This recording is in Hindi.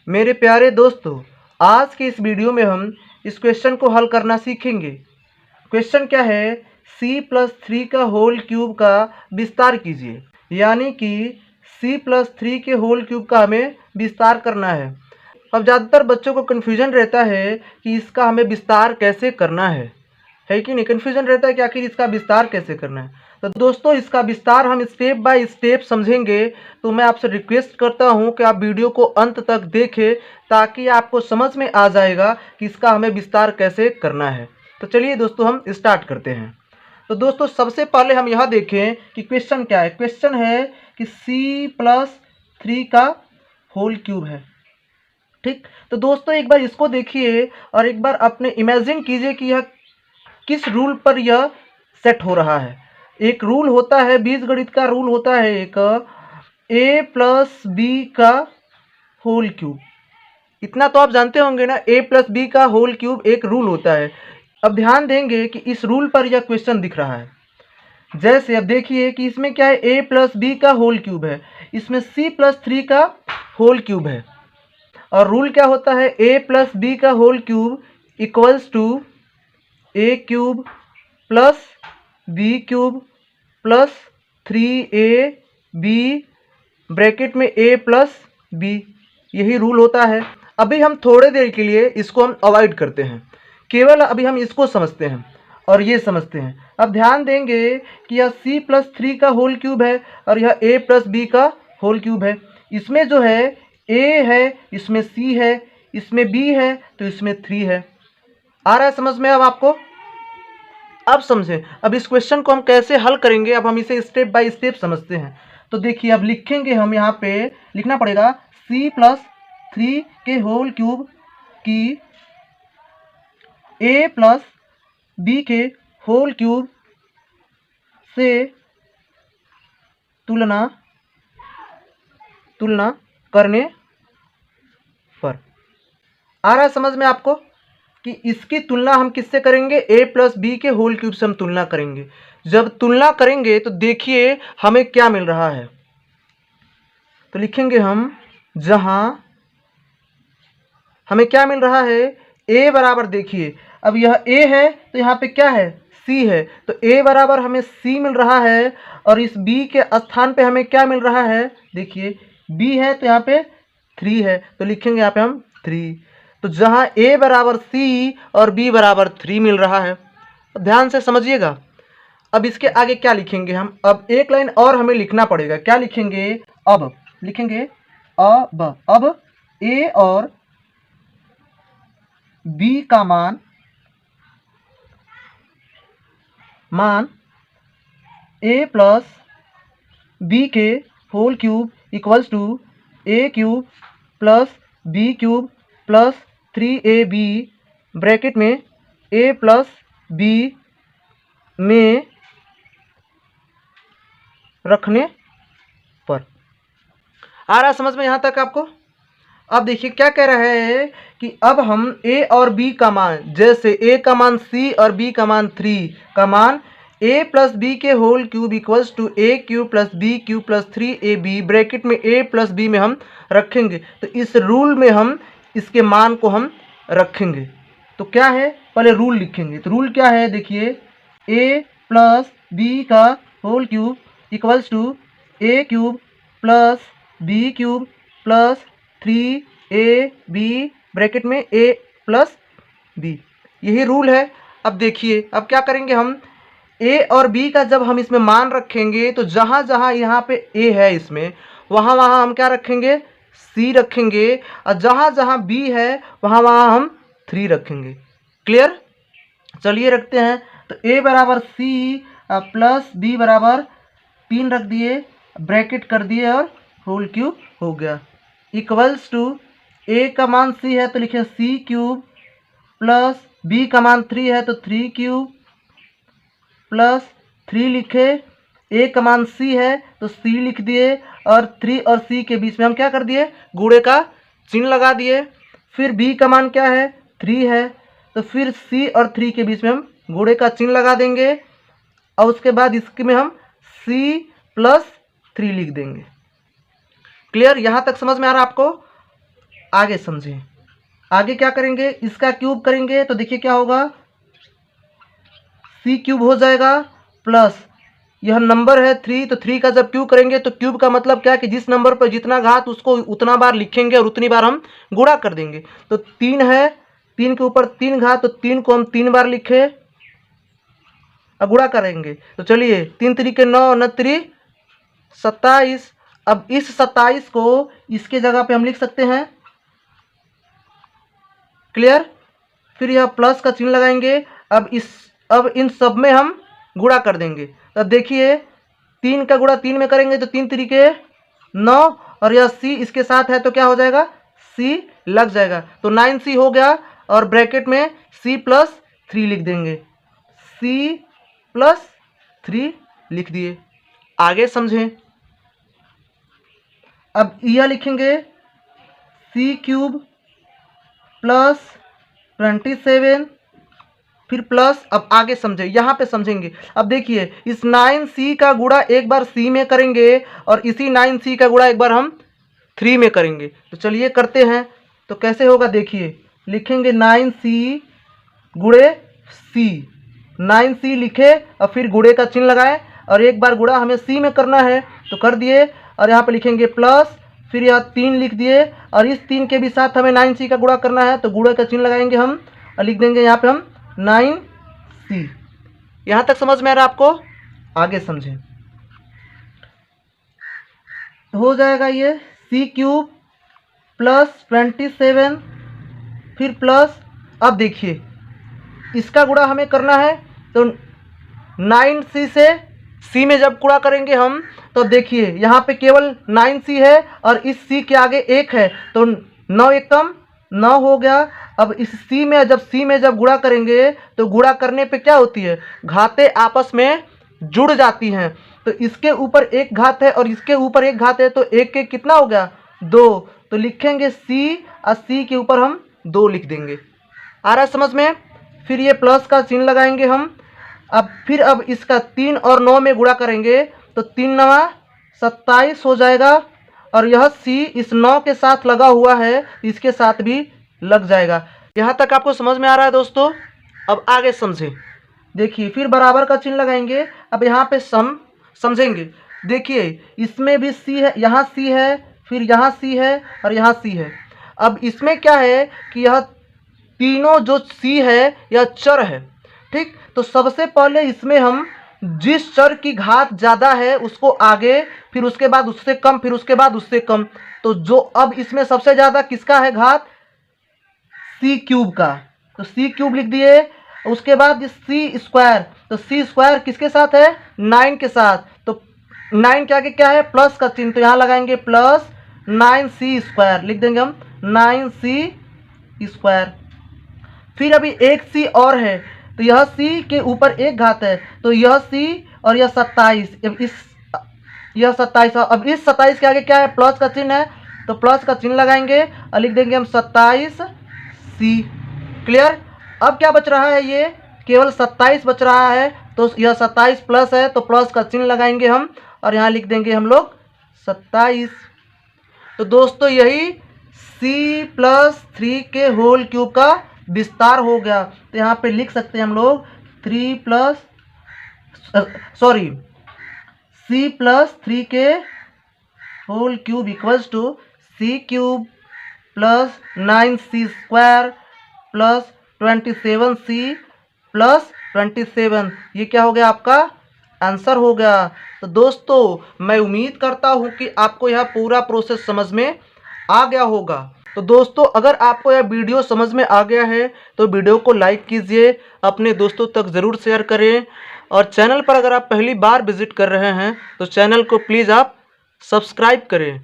मेरे प्यारे दोस्तों, आज के इस वीडियो में हम इस क्वेश्चन को हल करना सीखेंगे। क्वेश्चन क्या है? c+3 का होल क्यूब का विस्तार कीजिए। यानी कि c+3 के होल क्यूब का हमें विस्तार करना है। अब ज़्यादातर बच्चों को कन्फ्यूजन रहता है कि इसका हमें विस्तार कैसे करना है कि नहीं? कन्फ्यूजन रहता है कि आखिर इसका विस्तार कैसे करना है। तो दोस्तों, इसका विस्तार हम स्टेप बाय स्टेप समझेंगे। तो मैं आपसे रिक्वेस्ट करता हूं कि आप वीडियो को अंत तक देखें, ताकि आपको समझ में आ जाएगा कि इसका हमें विस्तार कैसे करना है। तो चलिए दोस्तों, हम स्टार्ट करते हैं। तो दोस्तों, सबसे पहले हम यह देखें कि क्वेश्चन क्या है। क्वेश्चन है कि c+3 का होल क्यूब है। ठीक, तो दोस्तों एक बार इसको देखिए और एक बार अपने इमेजिन कीजिए कि यह किस रूल पर यह सेट हो रहा है। एक रूल होता है, बीजगणित का रूल होता है, एक a+b का होल क्यूब। इतना तो आप जानते होंगे ना, a+b का होल क्यूब एक रूल होता है। अब ध्यान देंगे कि इस रूल पर यह क्वेश्चन दिख रहा है। जैसे अब देखिए कि इसमें क्या है, a+b का होल क्यूब है, इसमें c+3 का होल क्यूब है। और रूल क्या होता है? a+b का whole cube equals to a cube plus b cube plus 3ab bracket में a प्लस b। यही रूल होता है। अभी हम थोड़े देर के लिए इसको हम अवॉइड करते हैं, केवल अभी हम इसको समझते हैं और ये समझते हैं। अब ध्यान देंगे कि यह c+3 का होल क्यूब है और यह a प्लस b का होल क्यूब है। इसमें जो है a है, इसमें c है, इसमें b है, तो इसमें 3 है। आ रहा है समझ में अब आपको? अब समझें, अब इस क्वेश्चन को हम कैसे हल करेंगे। अब हम इसे स्टेप बाय स्टेप समझते हैं। तो देखिए, अब लिखेंगे हम, यहाँ पे लिखना पड़ेगा c+3 के होल क्यूब की a प्लस b के होल क्यूब से तुलना करने पर। आ रहा है समझ में आपको कि इसकी तुलना हम किससे करेंगे? a+b के होल क्यूब से हम तुलना करेंगे। जब तुलना करेंगे तो देखिए हमें क्या मिल रहा है। तो लिखेंगे हम, जहां हमें क्या मिल रहा है, a बराबर, देखिए अब यह a है तो यहाँ पे क्या है, c है, तो a बराबर हमें c मिल रहा है। और इस b के स्थान पे हमें क्या मिल रहा है, देखिए b है तो यहाँ पे 3 है, तो लिखेंगे यहाँ पे हम 3। तो जहाँ a बराबर c और b बराबर 3 मिल रहा है। तो ध्यान से समझिएगा। अब इसके आगे क्या लिखेंगे हम? अब एक लाइन और हमें लिखना पड़ेगा। क्या लिखेंगे? अब लिखेंगे अब a और b का मान a प्लस b के whole cube equals to a cube plus b cube plus 3ab bracket में a प्लस b में रखने पर। आ रहा समझ में यहाँ तक आपको? अब देखिए क्या कह रहा है कि अब हम a और b का मान, जैसे a का मान c और b का मान 3 का मान a प्लस b के whole cube equals to a cube plus b cube plus 3ab bracket में a प्लस b में हम रखेंगे। तो इस रूल में हम इसके मान को हम रखेंगे। तो क्या है, पहले रूल लिखेंगे। तो रूल क्या है, देखिए a प्लस b का whole cube equals to a cube plus b cube plus 3ab bracket में a प्लस b। यही रूल है। अब देखिए, अब क्या करेंगे हम, a और b का जब हम इसमें मान रखेंगे तो जहाँ जहाँ यहाँ पे a है इसमें, वहाँ वहाँ हम क्या रखेंगे, c रखेंगे, और जहाँ जहाँ b है वहाँ वहाँ हम 3 रखेंगे। क्लियर? चलिए रखते हैं। तो a बराबर c प्लस b बराबर 3 रख दिए, ब्रैकेट कर दिए और होल क्यूब हो गया। इक्वल्स टू a का मान c है तो लिखे c क्यूब प्लस b का मान 3 है तो 3 क्यूब प्लस 3 लिखे, a का मान c है तो c लिख दिए, और 3 और c के बीच में हम क्या कर दिए, गुणे का चिन्ह लगा दिए। फिर b का मान क्या है, 3 है, तो फिर c और 3 के बीच में हम गुणे का चिन्ह लगा देंगे, और उसके बाद इसके में हम c प्लस 3 लिख देंगे। क्लियर? यहाँ तक समझ में आ रहा है आपको? आगे समझें। आगे क्या करेंगे, इसका क्यूब करेंगे तो देखिए क्या होगा, सी क्यूब हो जाएगा प्लस यह नंबर है 3, तो 3 का जब क्यूब करेंगे तो क्यूब का मतलब क्या है कि जिस नंबर पर जितना घात उसको उतना बार लिखेंगे और उतनी बार हम गुणा कर देंगे। तो 3 है, 3 के ऊपर 3 घात, तो 3 को हम 3 बार लिखे और गुणा करेंगे। तो चलिए 3 3 9 9 3 27। अब इस 27 को इसके जगह पे हम लिख सकते हैं, क्लियर। फिर यह प्लस का चिन्ह लगाएंगे। अब इन सब में हम गुणा कर देंगे। तो अब देखिए 3 का गुणा 3 में करेंगे तो 3 3 9 और यह सी इसके साथ है तो क्या हो जाएगा, सी लग जाएगा। तो 9c हो गया और ब्रैकेट में c प्लस 3 लिख देंगे, c प्लस 3 लिख दिए। आगे समझें। अब यह लिखेंगे c क्यूब प्लस 27 फिर प्लस, अब आगे समझे, यहाँ पे समझेंगे। अब देखिए इस 9c का गुणा एक बार c में करेंगे और इसी 9c का गुणा एक बार हम 3 में करेंगे। तो चलिए करते हैं। तो कैसे होगा देखिए, लिखेंगे 9c गुणे c, 9c लिखे और फिर गुणे का चिन्ह लगाए और एक बार गुणा हमें c में करना है तो कर दिए और यहाँ पे लिखेंगे प्लस, फिर यह 3 लिख दिए और इस 3 के भी साथ हमें 9c का गुणा करना है तो गुणे का चिन्ह लगाएंगे हम और लिख देंगे यहाँ पे हम 9c। यहाँ तक समझ में आ रहा है आपको? आगे समझें। हो जाएगा ये c क्यूब प्लस 27 फिर प्लस, अब देखिए इसका गुणा हमें करना है तो 9c से c में जब गुणा करेंगे हम तो देखिए यहाँ पे केवल 9c है और इस c के आगे 1 है तो 9 एकम 9 हो गया। अब इस c में जब गुणा करेंगे तो गुणा करने पे क्या होती है, घातें आपस में जुड़ जाती हैं। तो इसके ऊपर एक घात है और इसके ऊपर एक घात है तो एक के कितना हो गया, 2। तो लिखेंगे c और c के ऊपर हम 2 लिख देंगे। आ रहा है समझ में? फिर ये प्लस का चिन्ह लगाएंगे हम। अब इसका 3 और 9 में गुणा करेंगे तो 3 9 27 हो जाएगा और यह c इस 9 के साथ लगा हुआ है, इसके साथ भी लग जाएगा। यहाँ तक आपको समझ में आ रहा है दोस्तों? अब आगे समझें। देखिए फिर बराबर का चिन्ह लगाएंगे। अब यहाँ पे समझेंगे। देखिए इसमें भी c है, यहाँ c है, फिर यहाँ c है और यहाँ c है। अब इसमें क्या है कि यह तीनों जो c है यह चर है, ठीक। तो सबसे पहले इसमें हम जिस चर की घात ज़्यादा है उसको आगे, फिर उसके बाद उससे कम, फिर उसके बाद उससे कम। तो जो अब इसमें सबसे ज़्यादा किसका है घात, c क्यूब का, तो c क्यूब लिख दिए। उसके बाद c स्क्वायर, तो c स्क्वायर किसके साथ है, 9 के साथ। तो 9 के आगे क्या है, प्लस का चिन्ह, तो यहाँ लगाएंगे प्लस 9c स्क्वायर लिख देंगे हम, 9c स्क्वायर। फिर अभी एक c और है तो यह c के ऊपर एक घात है तो यह c और यह 27, यह 27। अब इस 27 के आगे क्या है, प्लस का चिन्ह है तो प्लस का चिन्ह लगाएंगे और लिख देंगे हम 27c। क्लियर। अब क्या बच रहा है, ये केवल 27 बच रहा है तो यह 27 प्लस है तो प्लस का चिन्ह लगाएंगे हम और यहाँ लिख देंगे हम लोग 27। तो दोस्तों यही c प्लस 3 के होल क्यूब का विस्तार हो गया। तो यहाँ पे लिख सकते हैं हम लोग c प्लस 3 के whole cube equals to c cube plus 9c square plus 27c plus 27। ये क्या हो गया, आपका आंसर हो गया। तो दोस्तों मैं उम्मीद करता हूँ कि आपको यह पूरा प्रोसेस समझ में आ गया होगा। तो दोस्तों अगर आपको यह वीडियो समझ में आ गया है तो वीडियो को लाइक कीजिए, अपने दोस्तों तक ज़रूर शेयर करें और चैनल पर अगर आप पहली बार विजिट कर रहे हैं तो चैनल को प्लीज़ आप सब्सक्राइब करें।